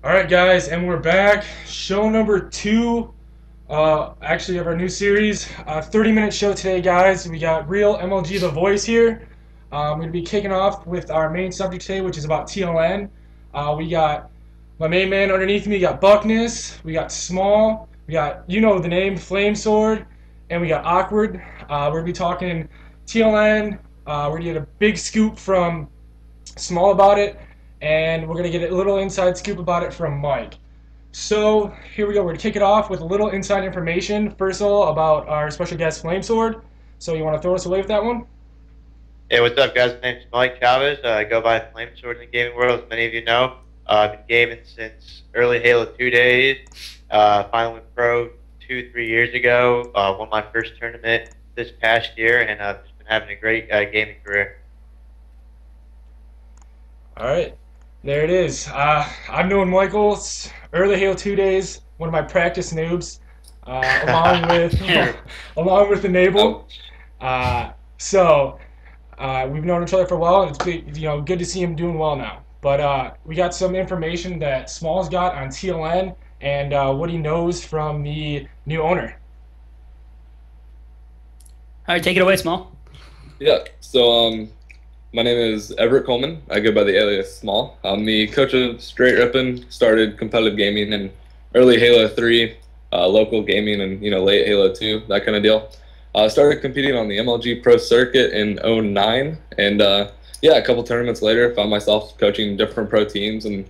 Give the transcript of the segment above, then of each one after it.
All right, guys, and we're back. Show number two, actually, of our new series. 30-minute show today, guys. We got real MLG The Voice here. We're going to be kicking off with our main subject today, which is about TLN. We got my main man underneath me. We got Buckness. We got Small. We got, you know the name, Flame Sword. And we got Awkward. We're going to be talking TLN. We're going to get a big scoop from Small about it, and we're going to get a little inside scoop about it from Mike. So here we go. We're going to kick it off with a little inside information. First of all, about our special guest, Flamesword. So you want to throw us away with that one? Hey, what's up, guys? My name's Mike Chavez. I go by Flamesword in the gaming world, as many of you know. I've been gaming since early Halo 2 days. Finally went pro 2-3 years ago. Won my first tournament this past year, and I've just been having a great gaming career. All right. There it is. I've known Michael early Halo 2 days, one of my practice noobs, along with along with Enable. So we've known each other for a while, and it's good to see him doing well now. But we got some information that Small's got on TLN and what he knows from the new owner. All right, take it away, Small. Yeah, so my name is Everett Coleman. I go by the alias Small. I'm the coach of Straight Rippin', started competitive gaming in early Halo 3, local gaming, and late Halo 2, that kind of deal. Started competing on the MLG Pro Circuit in '09, and yeah, a couple tournaments later, found myself coaching different pro teams, and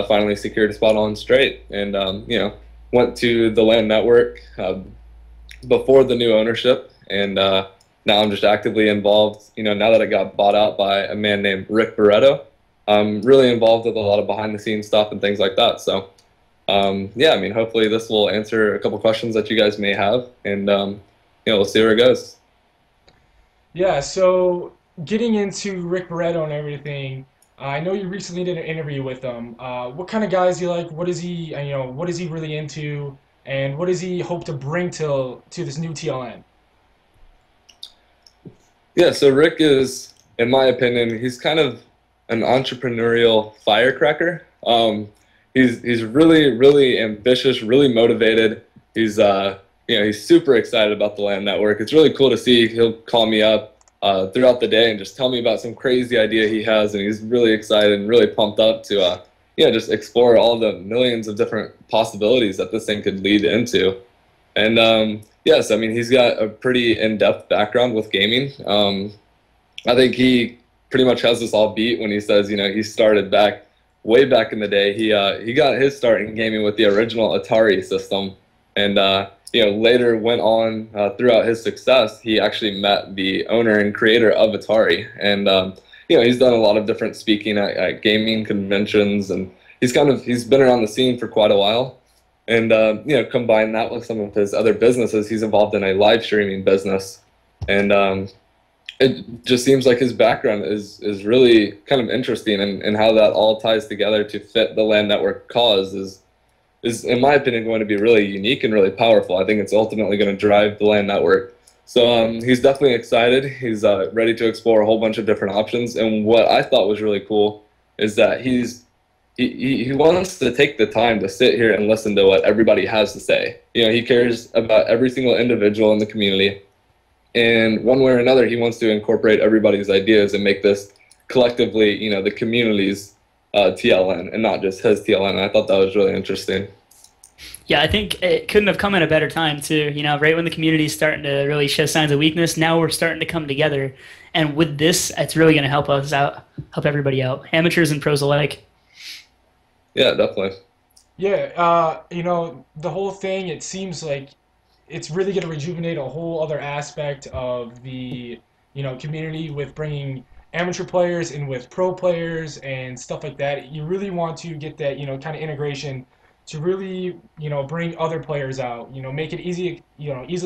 finally secured a spot on Straight, and went to the LAN network before the new ownership, and now I'm just actively involved. Now that I got bought out by a man named Rick Barreto, I'm really involved with a lot of behind-the-scenes stuff and things like that. So, yeah, I mean, hopefully this will answer a couple questions that you guys may have, and we'll see where it goes. Yeah. So getting into Rick Barreto and everything, I know you recently did an interview with him. What kind of guy is he like? What is he? What is he really into? And what does he hope to bring to this new TLN? Yeah, so Rick is, in my opinion, he's kind of an entrepreneurial firecracker. He's really, really ambitious, really motivated. He's he's super excited about the LAN network. It's really cool to see. He'll call me up throughout the day and just tell me about some crazy idea he has, and he's really excited and really pumped up to just explore all the millions of different possibilities that this thing could lead into. And yes, I mean, he's got a pretty in-depth background with gaming. I think he pretty much has this all beat when he says, he started way back in the day. He got his start in gaming with the original Atari system, and later went on throughout his success. He actually met the owner and creator of Atari, and he's done a lot of different speaking at gaming conventions, and he's been around the scene for quite a while. And combine that with some of his other businesses. He's involved in a live streaming business, and it just seems like his background is really kind of interesting, and how that all ties together to fit the LAN network cause is in my opinion going to be really unique and really powerful. I think it's ultimately going to drive the LAN network. So he's definitely excited. He's ready to explore a whole bunch of different options. And what I thought was really cool is that he wants to take the time to sit here and listen to what everybody has to say. He cares about every single individual in the community, and one way or another, he wants to incorporate everybody's ideas and make this collectively, the community's TLN, and not just his TLN. And I thought that was really interesting. Yeah, I think it couldn't have come at a better time too. Right when the community's starting to really show signs of weakness, now we're starting to come together. And with this, it's really going to help us out, help everybody out, amateurs and pros alike. Yeah, definitely. Yeah, the whole thing, it seems like it's really going to rejuvenate a whole other aspect of the, community with bringing amateur players in with pro players and stuff like that. You really want to get that, kind of integration to really, bring other players out, make it easily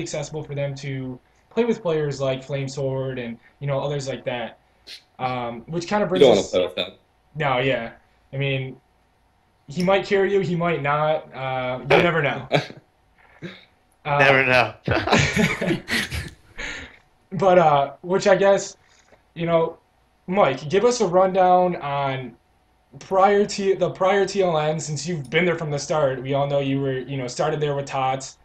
accessible for them to play with players like Flamesword and, others like that. Which kind of brings You don't want us... to play with them. No, yeah. I mean, he might carry you, he might not. You never know. Never know. But which I guess, Mike, give us a rundown on prior to the prior TLN, since you've been there from the start, we all know you were, started there with Tots,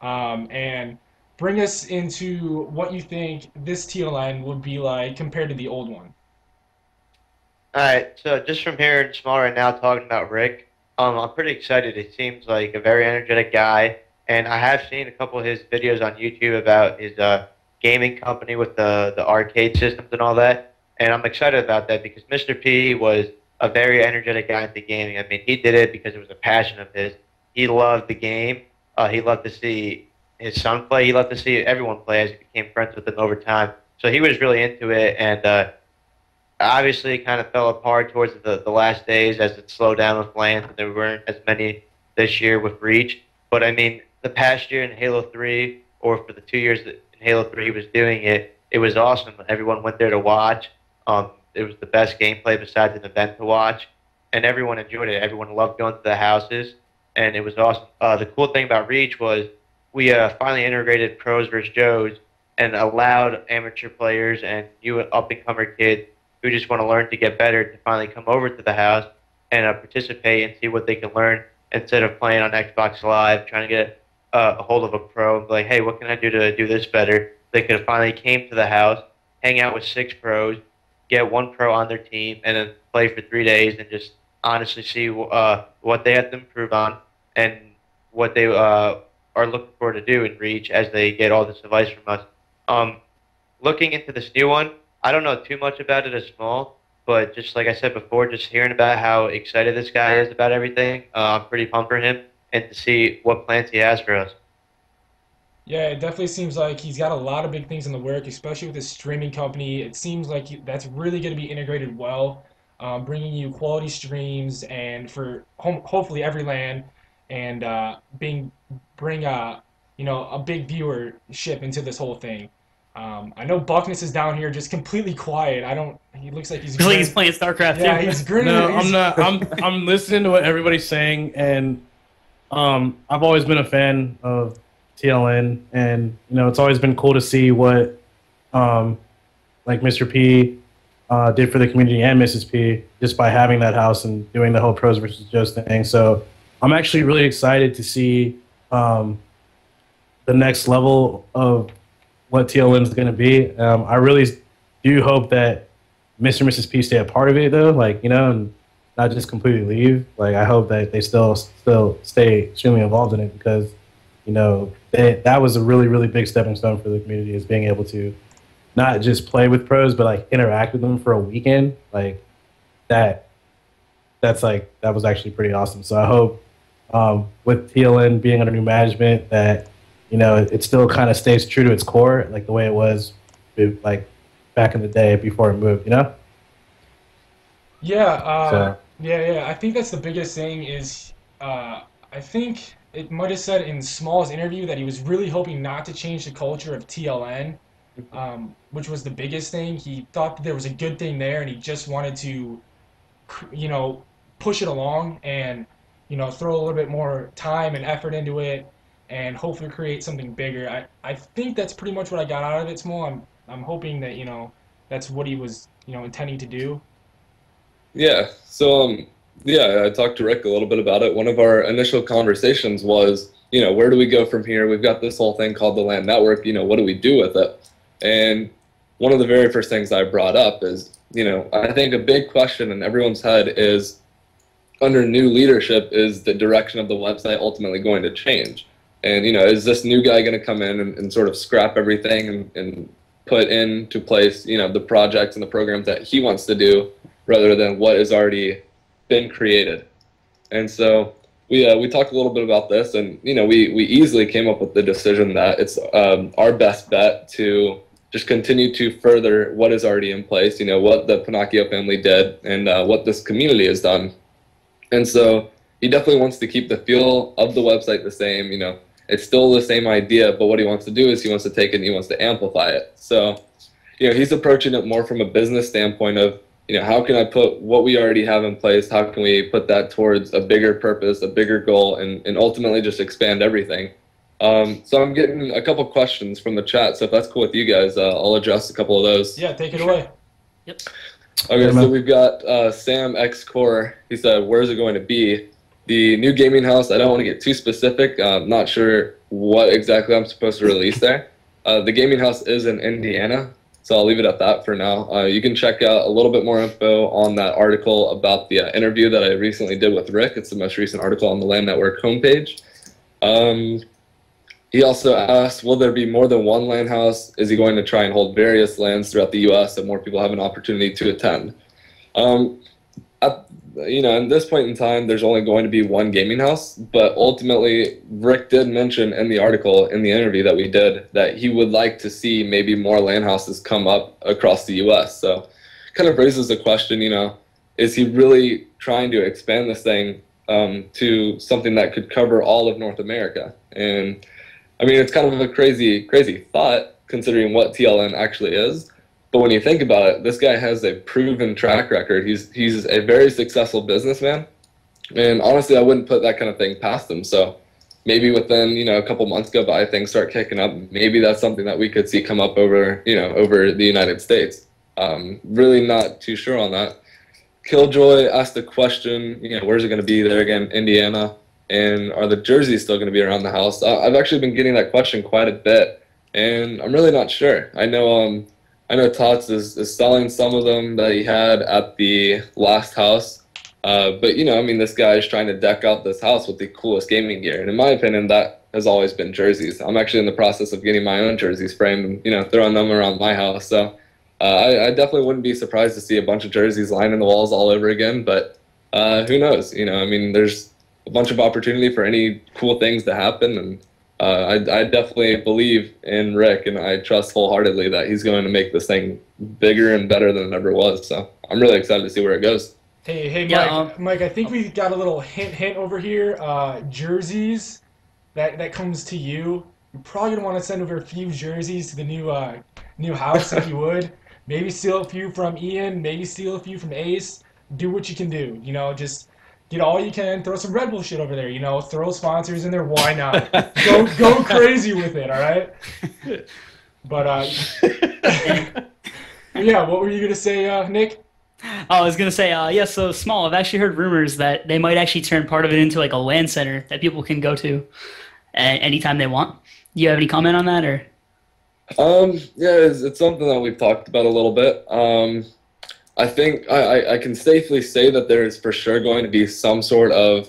and bring us into what you think this TLN would be like compared to the old one. All right, so just from hearing Small right now talking about Rick, I'm pretty excited. He seems like a very energetic guy, and I have seen a couple of his videos on YouTube about his gaming company with the arcade systems and all that, and I'm excited about that because Mr. P was a very energetic guy into gaming. I mean, he did it because it was a passion of his. He loved the game. He loved to see his son play. He loved to see everyone play as he became friends with them over time. So he was really into it, and obviously it kind of fell apart towards the last days as it slowed down with LANs, and there weren't as many this year with Reach. But I mean, the past year in Halo 3, or for the 2 years that in Halo 3 he was doing it, it was awesome. Everyone went there to watch. It was the best gameplay besides an event to watch, and everyone enjoyed it. Everyone loved going to the houses, and it was awesome. The cool thing about Reach was we finally integrated pros versus Joes and allowed amateur players and you up-and-comer kids who just want to learn to get better to finally come over to the house and participate and see what they can learn instead of playing on Xbox Live, trying to get a hold of a pro and be like, hey, what can I do to do this better? They could have finally came to the house, hang out with 6 pros, get 1 pro on their team, and then play for 3 days and just honestly see what they have to improve on and what they are looking forward to do in Reach as they get all this advice from us. Looking into this new one, I don't know too much about it as Small, but just like I said before, just hearing about how excited this guy is about everything, I'm pretty pumped for him and to see what plans he has for us. Yeah, it definitely seems like he's got a lot of big things in the work, especially with his streaming company. It seems like that's really going to be integrated well, bringing you quality streams and for hopefully every LAN, and bring a big viewership into this whole thing. I know Buckness is down here just completely quiet. I don't. He looks like he's Looks like he's playing StarCraft yeah, too. he's grinning. No, He's- I'm not. I'm listening to what everybody's saying, and I've always been a fan of TLN, and it's always been cool to see what like Mr. P did for the community and Mrs. P just by having that house and doing the whole pros versus Joes thing. So I'm actually really excited to see the next level of what TLN is going to be. I really do hope that Mr. and Mrs. P stay a part of it, though, and not just completely leave. Like, I hope that they still stay extremely involved in it because, that was a really, really big stepping stone for the community is being able to not just play with pros, but, interact with them for a weekend. That was actually pretty awesome. So I hope with TLN being under new management that, it still kind of stays true to its core, like the way it was, back in the day before it moved, Yeah, yeah. I think that's the biggest thing is I think it might have said in Small's interview that he was really hoping not to change the culture of TLN, which was the biggest thing. He thought that there was a good thing there, and he just wanted to, push it along and, throw a little bit more time and effort into it and hopefully create something bigger. I think that's pretty much what I got out of it, Small. I'm hoping that, that's what he was, intending to do. Yeah. So I talked to Rick a little bit about it. One of our initial conversations was, where do we go from here? We've got this whole thing called the LAN network. What do we do with it? And one of the very first things I brought up is, I think a big question in everyone's head is, under new leadership, is the direction of the website ultimately going to change? And, is this new guy going to come in and sort of scrap everything and put into place, the projects and the programs that he wants to do rather than what has already been created? And so we talked a little bit about this, and, we easily came up with the decision that it's our best bet to just continue to further what is already in place, what the Pinocchio family did and what this community has done. And so he definitely wants to keep the feel of the website the same, It's still the same idea, but what he wants to do is he wants to take it and he wants to amplify it. So, he's approaching it more from a business standpoint of, how can I put what we already have in place, how can we put that towards a bigger purpose, a bigger goal, and ultimately just expand everything. So I'm getting a couple questions from the chat, so if that's cool with you guys, I'll address a couple of those. Yeah, take it away. Yep. Okay, Yeah, so man. we've got Sam X Core. He said, "Where's it going to be?" The new gaming house. I don't want to get too specific. I'm not sure what exactly I'm supposed to release there. The gaming house is in Indiana, so I'll leave it at that for now. You can check out a little bit more info on that article about the interview that I recently did with Rick. It's the most recent article on the Land Network homepage. He also asked, will there be more than one LAN house? Is he going to try and hold various LANs throughout the U.S. so more people have an opportunity to attend? At this point in time, there's only going to be one gaming house, but ultimately, Rick did mention in the article, in the interview that we did, that he would like to see maybe more LAN houses come up across the U.S. So kind of raises the question, is he really trying to expand this thing to something that could cover all of North America? And I mean, it's kind of a crazy thought considering what TLN actually is. But when you think about it, this guy has a proven track record. He's a very successful businessman. And honestly, I wouldn't put that kind of thing past him. So maybe within, a couple months go by, things start kicking up. Maybe that's something that we could see come up over the United States. Really not too sure on that. Killjoy asked the question, where's it going to be there again, Indiana? And are the jerseys still going to be around the house? I've actually been getting that question quite a bit, and I'm really not sure. I know Tots is selling some of them that he had at the last house, but this guy is trying to deck out this house with the coolest gaming gear, and in my opinion, that has always been jerseys. I'm actually in the process of getting my own jerseys framed and throwing them around my house. So I definitely wouldn't be surprised to see a bunch of jerseys lining the walls all over again. But who knows? There's a bunch of opportunity for any cool things to happen, and I definitely believe in Rick, and I trust wholeheartedly that he's going to make this thing bigger and better than it ever was. So I'm really excited to see where it goes. Hey, Yeah, Mike, I think we got a little hint over here. Jerseys, that comes to you. You're probably gonna want to send over a few jerseys to the new house if you would. Maybe steal a few from Ian. Maybe steal a few from Ace. Do what you can do. Just get all you can. Throw some Red Bull shit over there. Throw sponsors in there. Why not? Go crazy with it. All right. But yeah, what were you gonna say, Nick? I was gonna say, yeah. So Small, I've actually heard rumors that they might actually turn part of it into like a LAN center that people can go to anytime they want. Do you have any comment on that, or? Yeah, it's something that we've talked about a little bit. I think I can safely say that there is for sure going to be some sort of,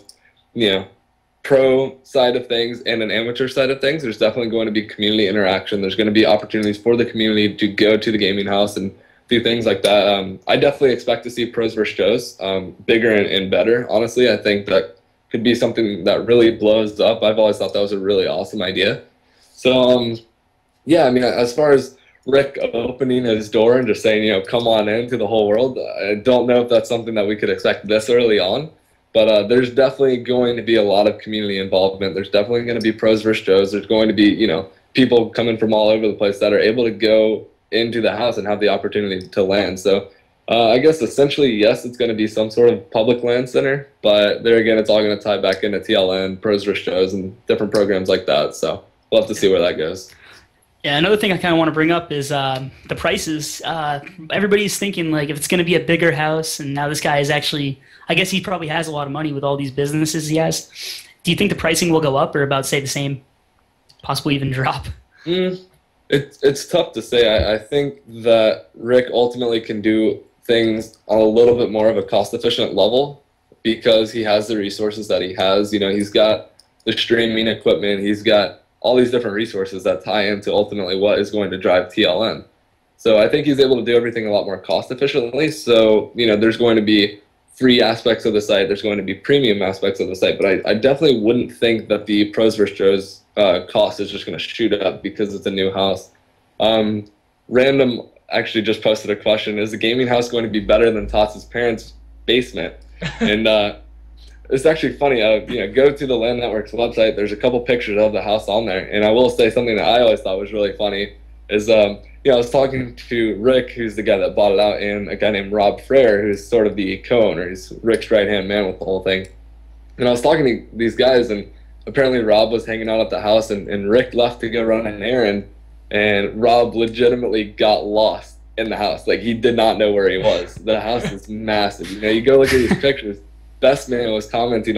pro side of things and an amateur side of things. There's definitely going to be community interaction. There's going to be opportunities for the community to go to the gaming house and do things like that. I definitely expect to see pros versus shows, bigger and better. Honestly, I think that could be something that really blows up. I've always thought that was a really awesome idea. So, yeah, as far as Rick opening his door and just saying, come on in to the whole world, I don't know if that's something that we could expect this early on. But there's definitely going to be a lot of community involvement. There's definitely going to be pros versus shows. There's going to be, people coming from all over the place that are able to go into the house and have the opportunity to LAN. So I guess essentially, yes, it's going to be some sort of public LAN center. But there again, it's all going to tie back into TLN, pros versus shows, and different programs like that. So we'll have to see where that goes. Yeah, another thing I kind of want to bring up is the prices. Everybody's thinking, like, if it's going to be a bigger house, and now this guy is actually, I guess he probably has a lot of money with all these businesses he has. Do you think the pricing will go up or about stay the same, possibly even drop? It's tough to say. I think that Rick ultimately can do things on a little bit more of a cost-efficient level because he has the resources that he has. He's got the streaming equipment. He's got all these different resources that tie into ultimately what is going to drive TLN. So I think he's able to do everything a lot more cost efficiently. So, there's going to be free aspects of the site. There's going to be premium aspects of the site. But I definitely wouldn't think that the pros versus shows cost is just going to shoot up because it's a new house. Random actually just posted a question. Is the gaming house going to be better than Tots' parents' basement? And it's actually funny. Go to the Land Network's website. There's a couple pictures of the house on there, and I will say something that I always thought was really funny is I was talking to Rick, who's the guy that bought it out, and a guy named Rob Frere, who's sort of the co-owner. He's Rick's right-hand man with the whole thing. And I was talking to these guys, and apparently Rob was hanging out at the house, and Rick left to go run an errand, and Rob legitimately got lost in the house. Like, he did not know where he was. The house is massive. You know, you go look at these pictures. Best man was commenting